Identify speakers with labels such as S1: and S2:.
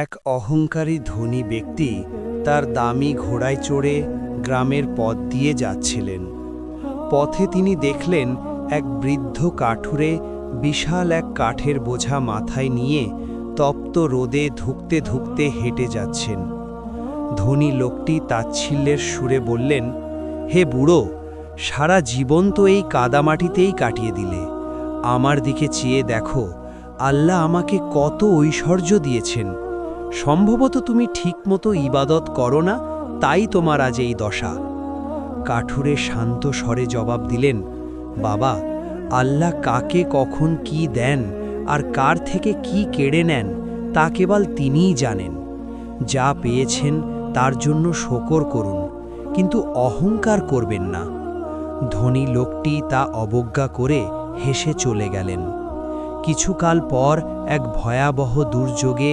S1: এক অহংকারী ধনী ব্যক্তি তার দামি ঘোড়ায় চড়ে গ্রামের পথ দিয়ে যাচ্ছিলেন। পথে তিনি দেখলেন এক বৃদ্ধ কাঠুরে বিশাল এক কাঠের বোঝা মাথায় নিয়ে তপ্ত রোদে ধুঁকতে ধুঁকতে হেঁটে যাচ্ছেন। ধনী লোকটি তাচ্ছিল্যের সুরে বললেন, হে বুড়ো, সারা জীবন তো এই কাদামাটিতেই কাটিয়ে দিলে। আমার দিকে চেয়ে দেখো, আল্লাহ আমাকে কত ঐশ্বর্য দিয়েছেন। সম্ভবত তুমি ঠিকমতো ইবাদত করো না, তাই তোমার আজ এই দশা। কাঠুরে শান্ত স্বরে জবাব দিলেন, বাবা, আল্লাহ কাকে কখন কি দেন আর কার থেকে কি কেড়ে নেন তা কেবল তিনিই জানেন। যা পেয়েছেন তার জন্য শকর করুন, কিন্তু অহংকার করবেন না। ধনী লোকটি তা অবজ্ঞা করে হেসে চলে গেলেন। কিছুকাল পর এক ভয়াবহ দুর্যোগে